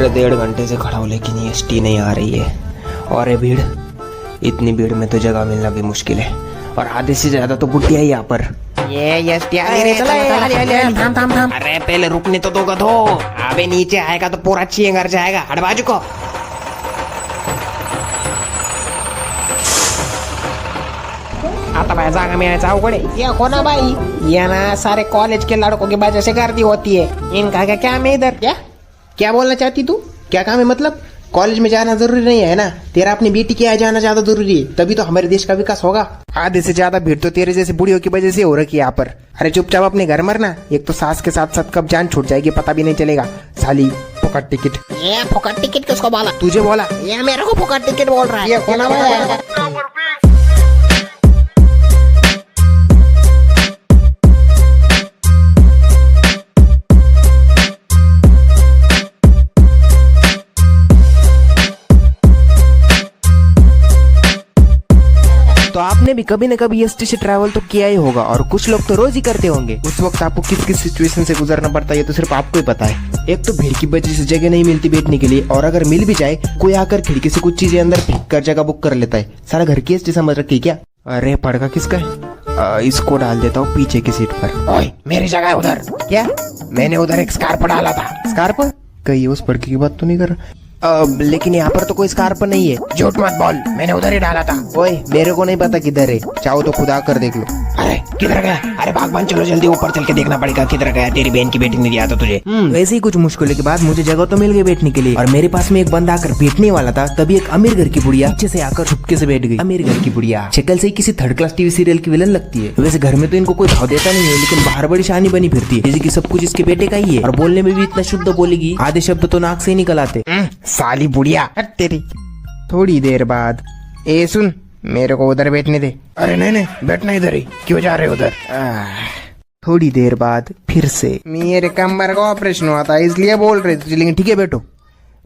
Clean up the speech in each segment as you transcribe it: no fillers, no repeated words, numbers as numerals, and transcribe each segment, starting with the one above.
अरे 1.5 घंटे से खड़ा हूँ लेकिन ये एसटी नहीं आ रही है। और ये भीड़, इतनी भीड़ में तो जगह मिलना भी मुश्किल है। और आधे से ज्यादा तो बुढ़िया ही यहाँ पर। ये एसटी आ रही है। थाम। अरे पहले रुकने तो दोगा तो। अबे नीचे आएगा तो पूरा चींगर जाएगा। हट बाजू को। आता भाई जागा मिळायचं अवघड आहे। ये कोणा भाई, ये ना सारे कॉलेज के लड़कों की वजह से गर्दी होती है। इनका क्या काम है इधर? क्या बोलना चाहती तू? क्या काम है मतलब? कॉलेज में जाना जरूरी नहीं है ना, तेरा अपनी बेटी के यहाँ जाना ज्यादा जरूरी है, तभी तो हमारे देश का विकास होगा। आधे से ज्यादा भीड़ तो तेरे जैसे बुढ़ियों की वजह से हो रखी है यहाँ पर। अरे चुपचाप अपने घर मरना, एक तो सास के साथ साथ कब जान छूट जाएगी पता भी नहीं चलेगा। साली फुकट टिकट। ये फुकट टिकट किसको बोला? तुझे बोला। ये मेरे को फुकट टिकट बोल रहा है। ये कौन है? तो आपने भी कभी न कभी एसटी से ट्रैवल तो किया ही होगा और कुछ लोग तो रोज ही करते होंगे। उस वक्त आपको किस किस सिचुएशन से गुजरना पड़ता है ये तो सिर्फ आपको ही पता है। एक तो भीड़ की वजह से जगह नहीं मिलती बैठने के लिए, और अगर मिल भी जाए कोई आकर खिड़की से कुछ चीजें अंदर फेंक कर जगह बुक कर लेता है। सारा घर की एसटी समझ रखी क्या? अरे पड़का किसका है? इसको डाल देता हूँ पीछे की सीट पर। ओए मेरी जगह है उधर। क्या? मैंने उधर एक स्कार्प डाला था। स्कार्प? कहीं उस पड़के की बात तो नहीं कर रहा? लेकिन यहाँ पर तो कोई स्कार्प नहीं है। झूठ मत बोल, मैंने उधर ही डाला था। ओए मेरे को नहीं पता किधर है, चाहो तो खुदा कर देख लो। अरे किधर गया? अरे भागवान चलो जल्दी, ऊपर चल के देखना पड़ेगा किधर गया। तेरी बहन की बेटी नहीं दिया था तुझे। वैसे ही कुछ मुश्किलों के बाद मुझे जगह तो मिल गई बैठने के लिए, और मेरे पास में एक बंदा आकर बैठने वाला था। तभी एक अमीर घर की बुढ़िया पीछे से आकर छुपके से बैठ गई। अमीर घर की बुढ़िया शक्ल से ही किसी थर्ड क्लास टीवी सीरियल की विलन लगती है। वैसे घर में तो इनको कोई भाव देता नहीं है, लेकिन बाहर बड़ी शानी बनी फिरती है, जैसे कि सब कुछ इसके बेटे का ही है। और बोलने में भी इतना शुद्ध बोलेगी, आधे शब्द तो नाक से ही निकल आते। साली बुढ़िया तेरी। थोड़ी देर बाद, ए सुन, मेरे को उधर बैठने दे। अरे नहीं बैठना इधर ही, क्यों जा रहे उधर? थोड़ी देर बाद फिर से, मेरे कमर का ऑपरेशन हुआ था इसलिए बोल रहे थे। लेकिन ठीक है बैठो,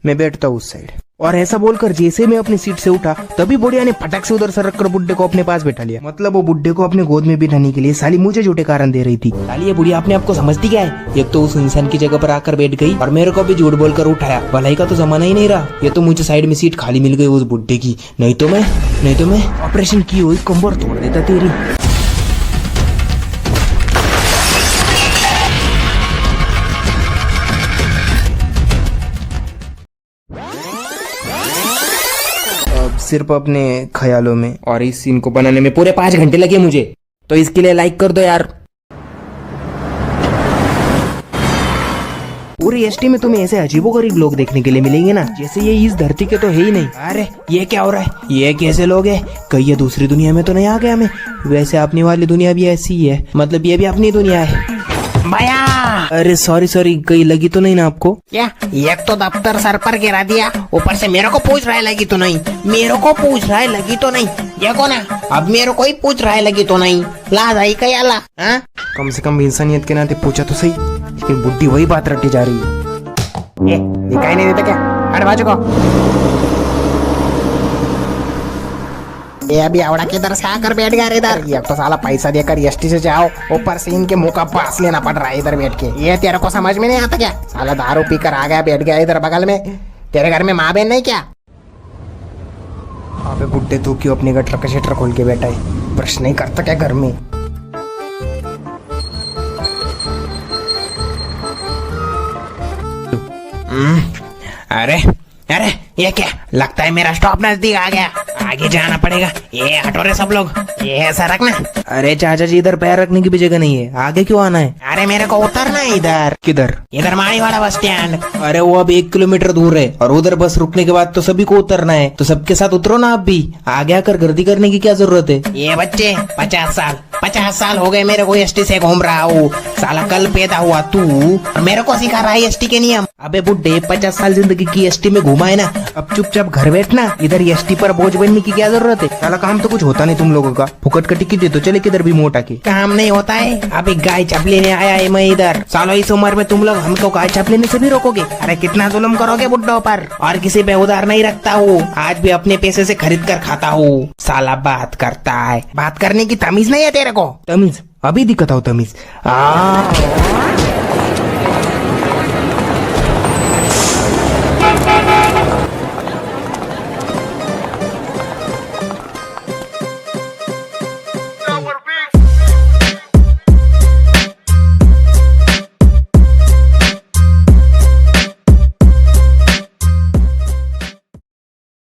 मैं बैठता हूँ उस साइड। और ऐसा बोलकर जैसे मैं अपनी सीट से उठा तभी बुढ़िया ने फटक से उधर सरक कर बुड्ढे को अपने पास बैठा लिया। मतलब वो बुड्ढे को अपने गोद में बिठाने के लिए साली मुझे झूठे कारण दे रही थी। साली ये बुढ़िया अपने आप को समझती क्या है? एक तो उस इंसान की जगह पर आकर बैठ गई और मेरे को भी झूठ बोलकर उठाया। भलाई का तो जमाना ही नहीं रहा। ये तो मुझे साइड में सीट खाली मिल गई उस बुड्ढे की, नहीं तो मैं ऑपरेशन की हुई कमर तोड़ देता तेरी। सिर्फ अपने ख्यालों में, और इस सीन को बनाने में पूरे 5 घंटे लगे मुझे, तो इसके लिए लाइक कर दो यार। पूरी एसटी में तुम्हें ऐसे अजीबोगरीब लोग देखने के लिए मिलेंगे ना, जैसे ये इस धरती के तो है ही नहीं। अरे ये क्या हो रहा है? ये कैसे लोग हैं? कहीं ये दूसरी दुनिया में तो नहीं आ गया मैं? वैसे अपनी वाली दुनिया भी ऐसी ही है, मतलब ये भी अपनी दुनिया है। भैया अरे सॉरी, कहीं लगी तो नहीं ना आपको? क्या? एक तो दफ्तर सर पर गिरा दिया, ऊपर से मेरे को पूछ रहा है लगी तो नहीं। मेरे को पूछ रहा है लगी तो नहीं। ये कौन है? अब मेरे को ही पूछ रहा है लगी तो नहीं। लाज आई क्या ला? कम से कम इंसानियत के नाते पूछा तो सही, लेकिन बुद्धि वही बात रटी जा रही है। दिखाई नहीं देता क्या? हट बाजू को। ये अभी आवड़ा किधर से आकर बैठ गया इधर। ये तो साला पैसा देकर एसटी से जाओ, ऊपर से इनके मुंह का पास लेना पड़ रहा है इधर बैठ के। ये तेरे को समझ में नहीं आता क्या? साला दारू पीकर आ गया, बैठ गया इधर बगल में। तेरे घर में माँ बहन नहीं क्या? अबे बुड्ढे तू क्यों अपने गटर का शटर खोल के बैठा है? प्रश्न नहीं करता क्या घर में? अरे ये क्या? लगता है मेरा स्टॉप नजदीक आ गया, आगे जाना पड़ेगा। ये हटो रे सब लोग, ये सड़क ना। अरे चाचा जी इधर पैर रखने की भी जगह नहीं है, आगे क्यों आना है? अरे मेरे को उतरना है इधर। किधर? इधर माड़ीवाड़ा बस स्टैंड। अरे वो अब 1 किलोमीटर दूर है, और उधर बस रुकने के बाद तो सभी को उतरना है, तो सबके साथ उतरो ना आप भी। आगे आकर गर्दी करने की क्या जरूरत है? ये बच्चे 50 साल हो गए मेरे को एसटी से घूम रहा हूँ। साला कल पैदा हुआ तू और मेरे को सिखा रहा है एसटी के नियम। अबे बुड्ढे 50 साल जिंदगी की एसटी में घुमा है ना, अब चुपचाप घर बैठना। इधर एसटी पर बोझ बनने की क्या जरूरत है? साला काम तो कुछ होता नहीं तुम लोगों का, फुकट का टिकट दे तो चले किधर भी मोटा के। काम नहीं होता है? अभी गाय चप लेने आया है मैं इधर। सालो इस उम्र में तुम लोग हमको गाय चप लेने से भी रोकोगे? अरे कितना जुल्म करोगे बुड्ढों पर। और किसी पे उधार नहीं रखता हूँ, आज भी अपने पैसे से खरीद कर खाता हूँ। साला बात करता है, बात करने की तमीज नहीं है तेरे को? तमीज? अभी दिक्कत हो तमीज।